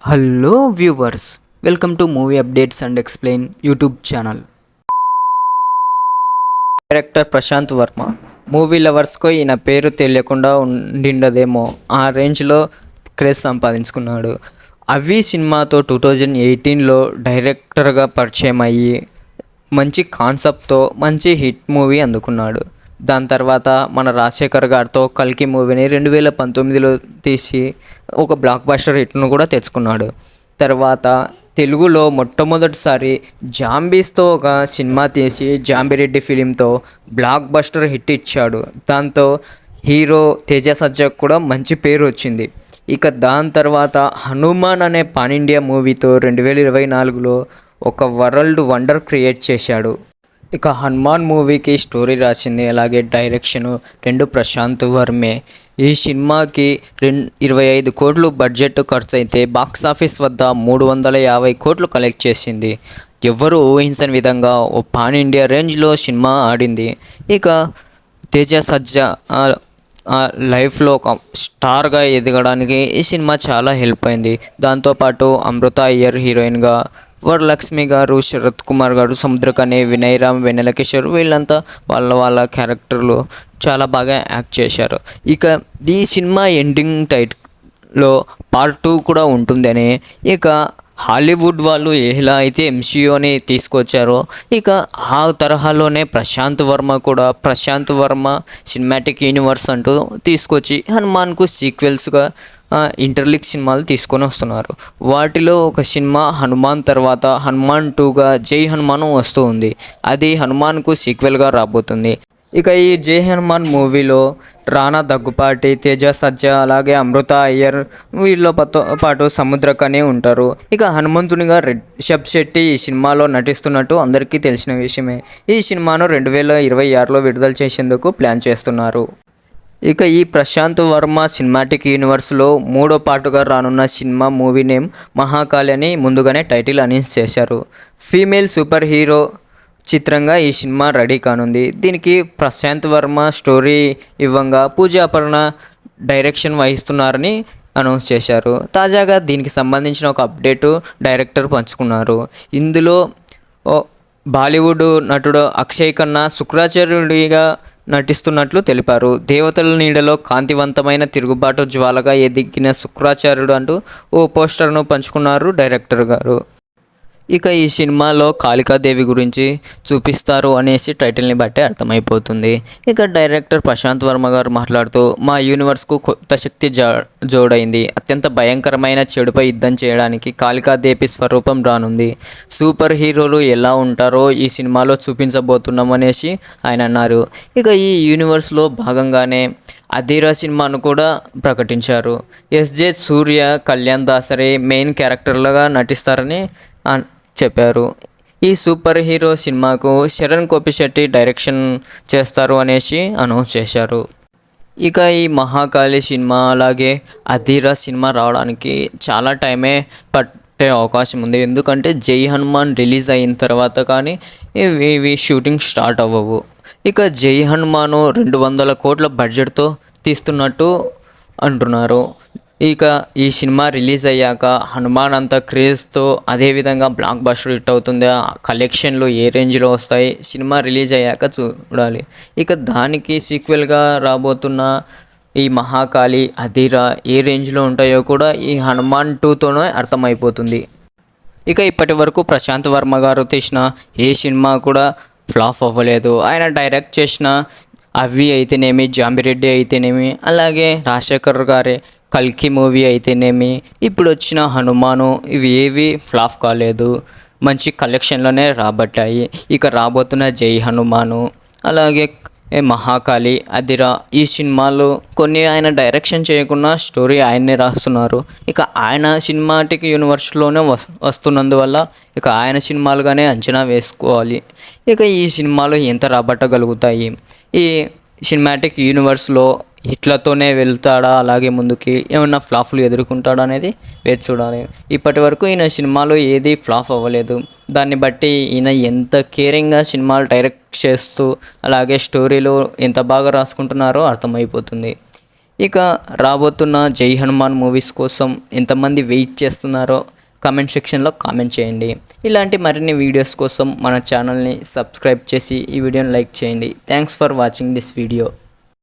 Hello viewers, welcome to movie updates and explain YouTube channel. Director Prashanth Varma. Movie లవర్స్కు ఈయన పేరు తెలియకుండా ఉండిండదేమో, ఆ రేంజ్లో క్రేజ్ సంపాదించుకున్నాడు. అవి సినిమాతో 2018లో డైరెక్టర్గా పరిచయం అయ్యి మంచి కాన్సెప్ట్తో మంచి హిట్ మూవీ అందుకున్నాడు. దాని తర్వాత మన రాజశేఖర్ గారితో కల్కి మూవీని 2019లో తీసి ఒక బ్లాక్ బస్టర్ హిట్ను కూడా తెచ్చుకున్నాడు. తర్వాత తెలుగులో మొట్టమొదటిసారి జాంబీస్తో ఒక సినిమా తీసి జాంబిరెడ్డి ఫిలింతో బ్లాక్ బస్టర్ హిట్ ఇచ్చాడు. దాంతో హీరో తేజ సజ్జకు కూడా మంచి పేరు వచ్చింది. ఇక దాని తర్వాత హనుమాన్ అనే పాన్ ఇండియా మూవీతో 2024లో ఒక వరల్డ్ వండర్ క్రియేట్ చేశాడు. ఇక హనుమాన్ మూవీకి స్టోరీ రాసింది అలాగే డైరెక్షను రెండు ప్రశాంత్ వర్మే. ఈ సినిమాకి 25 కోట్లు బడ్జెట్ ఖర్చు అయితే బాక్సాఫీస్ వద్ద 350 కోట్లు కలెక్ట్ చేసింది. ఎవ్వరూ ఊహించని విధంగా ఓ పాన్ ఇండియా రేంజ్లో సినిమా ఆడింది. ఇక తేజ సజ్జా లైఫ్లో ఒక స్టార్గా ఎదగడానికి ఈ సినిమా చాలా హెల్ప్ అయింది. దాంతోపాటు అమృత అయ్యర్ హీరోయిన్గా, వరలక్ష్మి గారు, శరత్ కుమార్ గారు, సముద్రకని, వినయ్ రామ్, వెన్నెల కిషోర్ వీళ్ళంతా వాళ్ళ క్యారెక్టర్లు చాలా బాగా యాక్ట్ చేశారు. ఇక ఈ సినిమా ఎండింగ్ టైట్లో పార్ట్ 2 కూడా ఉంటుందని ఇక హాలీవుడ్ వాళ్ళు ఎలా అయితే ఎంసీయూని తీసుకొచ్చారో ఇక ఆ తరహాలోనే ప్రశాంత్ వర్మ సినిమాటిక్ యూనివర్స్ అంటూ తీసుకొచ్చి హనుమాన్కు సీక్వెల్స్గా ఇంటర్లిక్ సినిమాలు తీసుకొని వస్తున్నారు. వాటిలో ఒక సినిమా హనుమాన్ తర్వాత హనుమాన్ 2గా జై హనుమాన్ వస్తూ ఉంది. అది హనుమాన్కు సీక్వెల్గా రాబోతుంది. ఇక ఈ జై హనుమాన్ మూవీలో రానా దగ్గుపాటి, తేజ సజ్జా అలాగే అమృత అయ్యర్ వీళ్ళతో పాటు సముద్రకని ఉంటారు. ఇక హనుమంతునిగా రిషబ్ శెట్టి ఈ సినిమాలో నటిస్తున్నట్టు అందరికీ తెలిసిన విషయమే. ఈ సినిమాను 2026లో విడుదల చేసేందుకు ప్లాన్ చేస్తున్నారు. ఇక ఈ ప్రశాంత్ వర్మ సినిమాటిక్ యూనివర్స్లో 3వ పార్టుగా రానున్న సినిమా మూవీ నేమ్ మహాకాళి అని ముందుగానే టైటిల్ అనౌన్స్ చేశారు. ఫీమేల్ సూపర్ హీరో చిత్రంగా ఈ సినిమా రెడీ కానుంది. దీనికి ప్రశాంత్ వర్మ స్టోరీ ఇవ్వంగా పూజా అపర్ణ డైరెక్షన్ వహిస్తున్నారని అనౌన్స్ చేశారు. తాజాగా దీనికి సంబంధించిన ఒక అప్డేటు డైరెక్టర్ పంచుకున్నారు. ఇందులో బాలీవుడ్ నటుడు అక్షయ్ ఖన్నా శుక్రాచార్యుడిగా నటిస్తున్నట్లు తెలిపారు. దేవతల నీడలో కాంతివంతమైన తిరుగుబాటు జ్వాలగా ఎదిగిన శుక్రాచార్యుడు అంటూ ఓ పోస్టర్ను పంచుకున్నారు డైరెక్టర్ గారు. ఇక ఈ సినిమాలో కాళికాదేవి గురించి చూపిస్తారు అనేసి టైటిల్ని బట్టి అర్థమైపోతుంది. ఇక డైరెక్టర్ ప్రశాంత్ వర్మ గారు మాట్లాడుతూ, మా యూనివర్స్కు కొత్త శక్తి జోడైంది. అత్యంత భయంకరమైన చెడుపై యుద్ధం చేయడానికి కాళికాదేవి స్వరూపం రానుంది. సూపర్ హీరోలు ఎలా ఉంటారో ఈ సినిమాలో చూపించబోతున్నాం అనేసి ఆయన అన్నారు. ఇక ఈ యూనివర్స్లో భాగంగానే అధీరా సినిమాను కూడా ప్రకటించారు. ఎస్జే సూర్య, కళ్యాణ్ దాసరి మెయిన్ క్యారెక్టర్లుగా నటిస్తారని చెప్పారు. ఈ సూపర్ హీరో సినిమాకు శరణ్ కోపిశెట్టి డైరెక్షన్ చేస్తారు అనేసి అనౌన్స్ చేశారు. ఇక ఈ మహాకాళి సినిమా అలాగే అధీరా సినిమా రావడానికి చాలా టైమే పట్టే అవకాశం ఉంది. ఎందుకంటే జై హనుమాన్ రిలీజ్ అయిన తర్వాత కానీ ఇవి షూటింగ్ స్టార్ట్ అవ్వవు. ఇక జై హనుమాను 200 కోట్ల బడ్జెట్తో తీస్తున్నట్టు అంటున్నారు. ఇక ఈ సినిమా రిలీజ్ అయ్యాక హనుమాన్ అంత క్రేజ్తో అదేవిధంగా బ్లాక్ బస్టర్ హిట్ అవుతుంది. కలెక్షన్లు ఏ రేంజ్లో వస్తాయి సినిమా రిలీజ్ అయ్యాక చూడాలి. ఇక దానికి సీక్వెల్గా రాబోతున్న ఈ మహాకాళి, అధీరా ఏ రేంజ్లో ఉంటాయో కూడా ఈ హనుమాన్ 2తోనే అర్థమైపోతుంది. ఇక ఇప్పటి వరకు ప్రశాంత్ వర్మ గారు తీసిన ఏ సినిమా కూడా ఫ్లాప్ అవ్వలేదు. ఆయన డైరెక్ట్ చేసిన అవి అయితేనేమి, జాంబిరెడ్డి అయితేనేమి, అలాగే రాజశేఖర్ గారి కల్కి మూవీ అయితేనేమి, ఇప్పుడు వచ్చిన హనుమాను ఇవి ఏవి ఫ్లాప్ కాలేదు. మంచి కలెక్షన్లోనే రాబట్టాయి. ఇక రాబోతున్న జై హనుమాను అలాగే మహాకాళి, అధిరా ఈ సినిమాలు కొన్ని ఆయన డైరెక్షన్ చేయకుండా స్టోరీ ఆయన్నే రాస్తున్నారు. ఇక ఆయన సినిమాటిక్ యూనివర్స్లోనే వస్తున్నందువల్ల ఇక ఆయన సినిమాలుగానే అంచనా వేసుకోవాలి. ఇక ఈ సినిమాలు ఎంత రాబట్టగలుగుతాయి, ఈ సినిమాటిక్ యూనివర్స్లో హిట్లతోనే వెళ్తాడా, అలాగే ముందుకి ఏమన్నా ఫ్లాప్లు ఎదుర్కొంటాడా అనేది వేచి చూడాలి. ఇప్పటి వరకు ఈయన సినిమాలో ఏది ఫ్లాప్ అవ్వలేదు. దాన్ని బట్టి ఈయన ఎంత కేరింగ్గా సినిమాలు డైరెక్ట్ చేస్తూ అలాగే స్టోరీలు ఎంత బాగా రాసుకుంటున్నారో అర్థమైపోతుంది. ఇక రాబోతున్న జై హనుమాన్ మూవీస్ కోసం ఎంతమంది వెయిట్ చేస్తున్నారో కామెంట్ సెక్షన్లో కామెంట్ చేయండి. ఇలాంటి మరిన్ని వీడియోస్ కోసం మన ఛానల్ని సబ్స్క్రైబ్ చేసి ఈ వీడియోని లైక్ చేయండి. Thanks for watching this video.